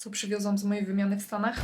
co przywiozłam z mojej wymiany w Stanach.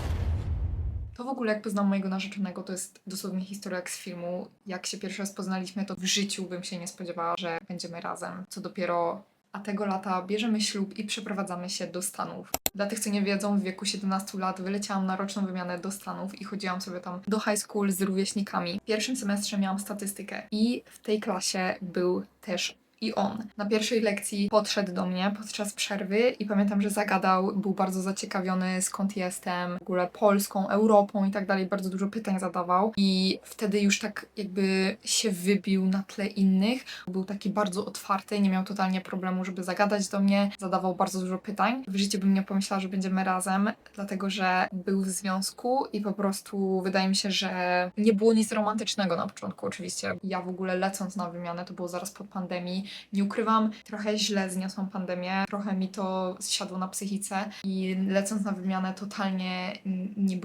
To w ogóle jak poznałam mojego narzeczonego, to jest dosłownie historia jak z filmu. Jak się pierwszy raz poznaliśmy, to w życiu bym się nie spodziewała, że będziemy razem. Co dopiero, a tego lata bierzemy ślub i przeprowadzamy się do Stanów. Dla tych, co nie wiedzą, w wieku 17 lat wyleciałam na roczną wymianę do Stanów i chodziłam sobie tam do high school z rówieśnikami. W pierwszym semestrze miałam statystykę i w tej klasie był też i on. Na pierwszej lekcji podszedł do mnie podczas przerwy i pamiętam, że zagadał, był bardzo zaciekawiony skąd jestem, w ogóle Polską, Europą i tak dalej, bardzo dużo pytań zadawał i wtedy już tak jakby się wybił na tle innych. Był taki bardzo otwarty, nie miał totalnie problemu, żeby zagadać do mnie, zadawał bardzo dużo pytań. W życiu bym nie pomyślała, że będziemy razem, dlatego że był w związku i po prostu wydaje mi się, że nie było nic romantycznego na początku oczywiście. Ja w ogóle lecąc na wymianę, to było zaraz po pandemii, nie ukrywam, trochę źle zniosłam pandemię, trochę mi to zsiadło na psychice i lecąc na wymianę totalnie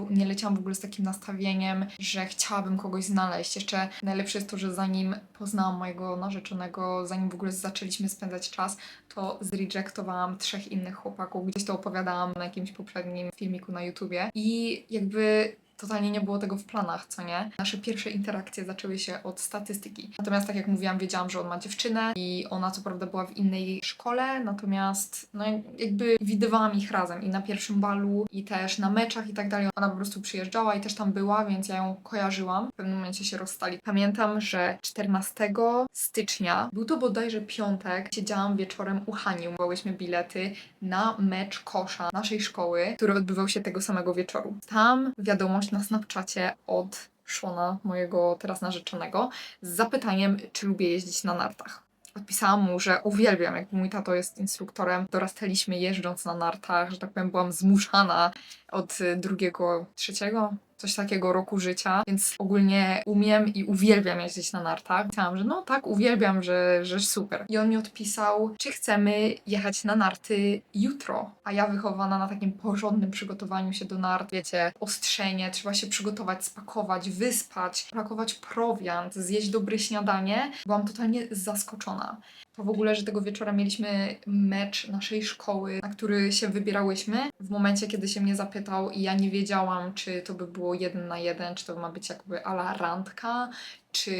nie leciałam w ogóle z takim nastawieniem, że chciałabym kogoś znaleźć. Jeszcze najlepsze jest to, że zanim poznałam mojego narzeczonego, zanim w ogóle zaczęliśmy spędzać czas, to zrejektowałam 3 innych chłopaków. Gdzieś to opowiadałam na jakimś poprzednim filmiku na YouTubie i jakby totalnie nie było tego w planach, co nie? Nasze pierwsze interakcje zaczęły się od statystyki. Natomiast tak jak mówiłam, wiedziałam, że on ma dziewczynę i ona co prawda była w innej szkole, natomiast no jakby widywałam ich razem i na pierwszym balu i też na meczach i tak dalej. Ona po prostu przyjeżdżała i też tam była, więc ja ją kojarzyłam. W pewnym momencie się rozstali. Pamiętam, że 14 stycznia, był to bodajże piątek, siedziałam wieczorem u Hani, byłyśmy bilety na mecz kosza naszej szkoły, który odbywał się tego samego wieczoru. Tam wiadomość na Snapchacie od Shona, mojego teraz narzeczonego, z zapytaniem, czy lubię jeździć na nartach. Odpisałam mu, że uwielbiam, jak mój tato jest instruktorem. Dorastaliśmy jeżdżąc na nartach, że tak powiem, byłam zmuszana od drugiego, trzeciego, coś takiego roku życia, więc ogólnie umiem i uwielbiam jeździć na nartach. Myślałam, że no tak, uwielbiam, że super. I on mi odpisał, czy chcemy jechać na narty jutro. A ja wychowana na takim porządnym przygotowaniu się do nart, wiecie, ostrzenie, trzeba się przygotować, spakować, wyspać, pakować prowiant, zjeść dobre śniadanie. Byłam totalnie zaskoczona. To w ogóle, że tego wieczora mieliśmy mecz naszej szkoły, na który się wybierałyśmy. W momencie, kiedy się mnie zapytał i ja nie wiedziałam, czy to by było 1 na 1, czy to ma być jakby a la randka, czy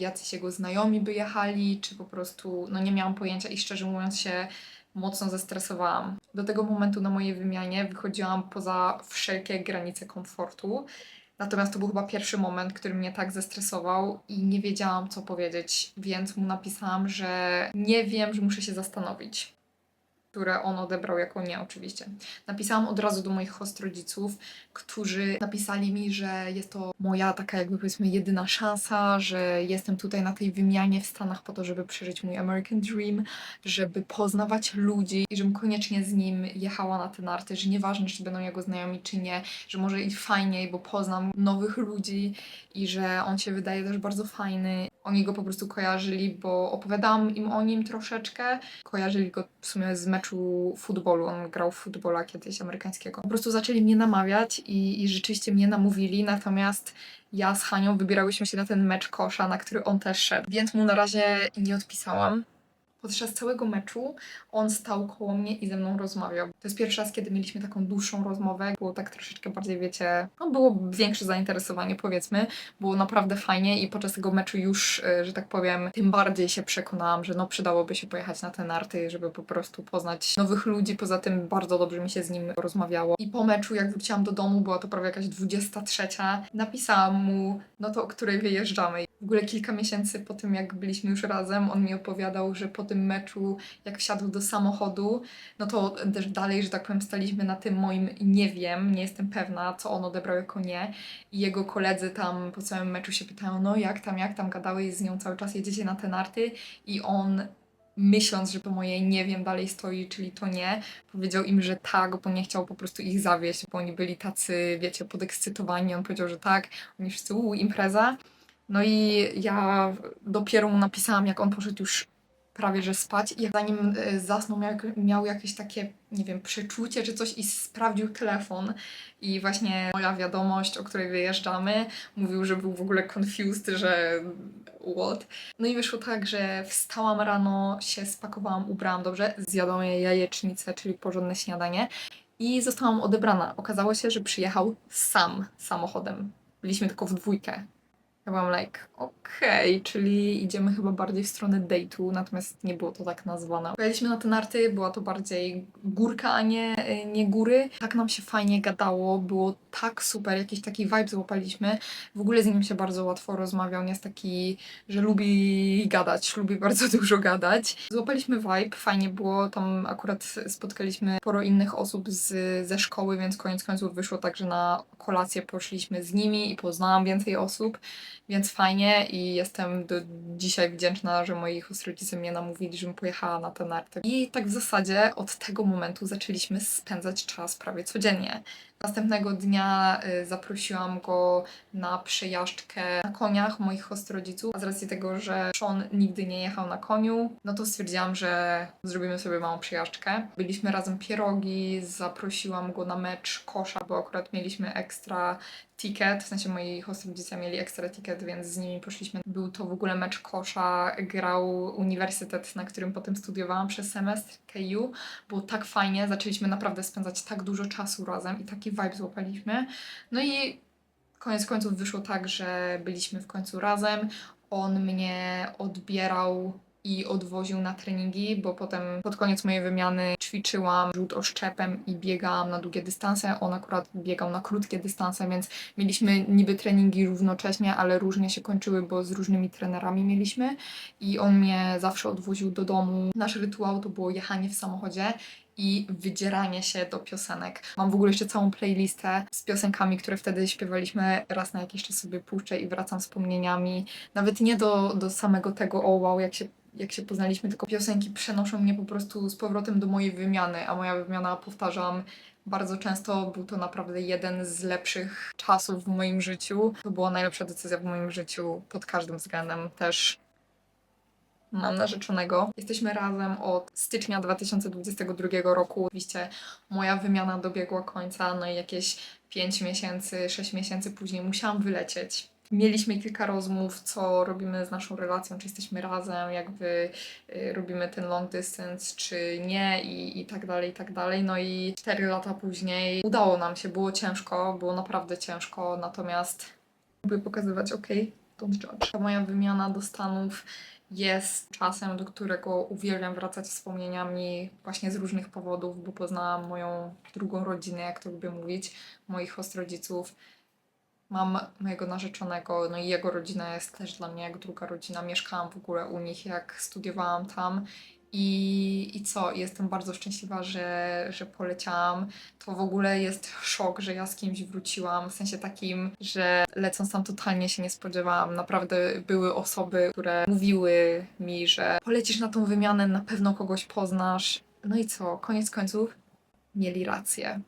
jacyś jego znajomi by jechali, czy po prostu, no nie miałam pojęcia i szczerze mówiąc się mocno zestresowałam. Do tego momentu na mojej wymianie wychodziłam poza wszelkie granice komfortu. Natomiast to był chyba pierwszy moment, który mnie tak zestresował i nie wiedziałam, co powiedzieć, więc mu napisałam, że nie wiem, że muszę się zastanowić. Które on odebrał jako nie oczywiście. Napisałam od razu do moich host rodziców, którzy napisali mi, że jest to moja taka jakby powiedzmy jedyna szansa, że jestem tutaj na tej wymianie w Stanach po to, żeby przeżyć mój American Dream, żeby poznawać ludzi i żebym koniecznie z nim jechała na te narty, że nieważne, czy będą jego znajomi, czy nie, że może i fajniej, bo poznam nowych ludzi i że on się wydaje też bardzo fajny. Oni go po prostu kojarzyli, bo opowiadałam im o nim troszeczkę. Kojarzyli go w sumie z meczu futbolu. On grał w futbola kiedyś amerykańskiego. Po prostu zaczęli mnie namawiać i rzeczywiście mnie namówili, natomiast ja z Hanią wybierałyśmy się na ten mecz kosza, na który on też szedł. Więc mu na razie nie odpisałam. Podczas całego meczu on stał koło mnie i ze mną rozmawiał. To jest pierwszy raz, kiedy mieliśmy taką dłuższą rozmowę. Było tak troszeczkę bardziej, wiecie, no było większe zainteresowanie, powiedzmy. Było naprawdę fajnie i podczas tego meczu już, że tak powiem, tym bardziej się przekonałam, że no przydałoby się pojechać na te narty, żeby po prostu poznać nowych ludzi. Poza tym bardzo dobrze mi się z nim rozmawiało. I po meczu, jak wróciłam do domu, była to prawie jakaś 23, napisałam mu, no to o której wyjeżdżamy. W ogóle kilka miesięcy po tym, jak byliśmy już razem, on mi opowiadał, że po tym meczu, jak wsiadł do samochodu, no to też dalej, że tak powiem, staliśmy na tym moim nie wiem, nie jestem pewna, co on odebrał jako nie. I jego koledzy tam po całym meczu się pytają, no jak tam gadałeś z nią cały czas, jedziecie na te narty? I on, myśląc, że to moje nie wiem dalej stoi, czyli to nie, powiedział im, że tak, bo nie chciał po prostu ich zawieść, bo oni byli tacy, wiecie, podekscytowani. On powiedział, że tak, oni wszyscy, impreza. No i ja dopiero mu napisałam, jak on poszedł już prawie że spać i zanim zasnął, miał jakieś takie, nie wiem, przeczucie czy coś i sprawdził telefon i właśnie moja wiadomość, o której wyjeżdżamy, mówił, że był w ogóle confused, że what? No i wyszło tak, że wstałam rano, się spakowałam, ubrałam dobrze, zjadłam jajecznicę, czyli porządne śniadanie i zostałam odebrana. Okazało się, że przyjechał sam samochodem. Byliśmy tylko w dwójkę. Ja byłam like, okej, czyli idziemy chyba bardziej w stronę date'u, natomiast nie było to tak nazwane. Pojechaliśmy na te narty, była to bardziej górka, a nie góry. Tak nam się fajnie gadało, było tak super, jakiś taki vibe złapaliśmy. W ogóle z nim się bardzo łatwo rozmawiał, nie jest taki, że lubi gadać, lubi bardzo dużo gadać. Złapaliśmy vibe, fajnie było, tam akurat spotkaliśmy sporo innych osób ze szkoły, więc koniec końców wyszło tak, że na kolację poszliśmy z nimi i poznałam więcej osób. Więc fajnie i jestem do dzisiaj wdzięczna, że moi rodzice mnie namówili, żebym pojechała na te narty. I tak w zasadzie od tego momentu zaczęliśmy spędzać czas prawie codziennie. Następnego dnia zaprosiłam go na przejażdżkę na koniach moich rodziców, a z racji tego, że Sean nigdy nie jechał na koniu, no to stwierdziłam, że zrobimy sobie małą przejażdżkę. Byliśmy razem pierogi, zaprosiłam go na mecz kosza, bo akurat mieliśmy ekstra ticket, w sensie moi rodzice mieli ekstra ticket, więc z nimi poszliśmy. Był to w ogóle mecz kosza, grał uniwersytet, na którym potem studiowałam przez semestr, KU. Było tak fajnie, zaczęliśmy naprawdę spędzać tak dużo czasu razem i taki vibe złapaliśmy. No i koniec końców wyszło tak, że byliśmy w końcu razem. On mnie odbierał i odwoził na treningi, bo potem pod koniec mojej wymiany ćwiczyłam rzut oszczepem i biegałam na długie dystanse. On akurat biegał na krótkie dystanse, więc mieliśmy niby treningi równocześnie, ale różnie się kończyły, bo z różnymi trenerami mieliśmy i on mnie zawsze odwoził do domu. Nasz rytuał to było jechanie w samochodzie i wydzieranie się do piosenek. Mam w ogóle jeszcze całą playlistę z piosenkami, które wtedy śpiewaliśmy. Raz na jakiś czas sobie puszczę i wracam wspomnieniami. Nawet nie do samego tego o wow, jak się poznaliśmy, tylko piosenki przenoszą mnie po prostu z powrotem do mojej wymiany, a moja wymiana, powtarzam, bardzo często był to naprawdę jeden z lepszych czasów w moim życiu. To była najlepsza decyzja w moim życiu pod każdym względem. Też mam narzeczonego. Jesteśmy razem od stycznia 2022 roku. Oczywiście moja wymiana dobiegła końca, no i jakieś 5 miesięcy, 6 miesięcy później musiałam wylecieć. Mieliśmy kilka rozmów, co robimy z naszą relacją, czy jesteśmy razem, jakby robimy ten long distance, czy nie i tak dalej, i tak dalej. No i 4 lata później udało nam się, było ciężko, było naprawdę ciężko, natomiast lubię pokazywać, don't judge. Ta moja wymiana do Stanów jest czasem, do którego uwielbiam wracać wspomnieniami właśnie z różnych powodów, bo poznałam moją drugą rodzinę, jak to lubię mówić, moich rodziców. Mam mojego narzeczonego, no i jego rodzina jest też dla mnie jak druga rodzina. Mieszkałam w ogóle u nich, jak studiowałam tam. I co? Jestem bardzo szczęśliwa, że poleciałam. To w ogóle jest szok, że ja z kimś wróciłam. W sensie takim, że lecąc tam totalnie się nie spodziewałam. Naprawdę były osoby, które mówiły mi, że polecisz na tą wymianę, na pewno kogoś poznasz. No i co? Koniec końców mieli rację.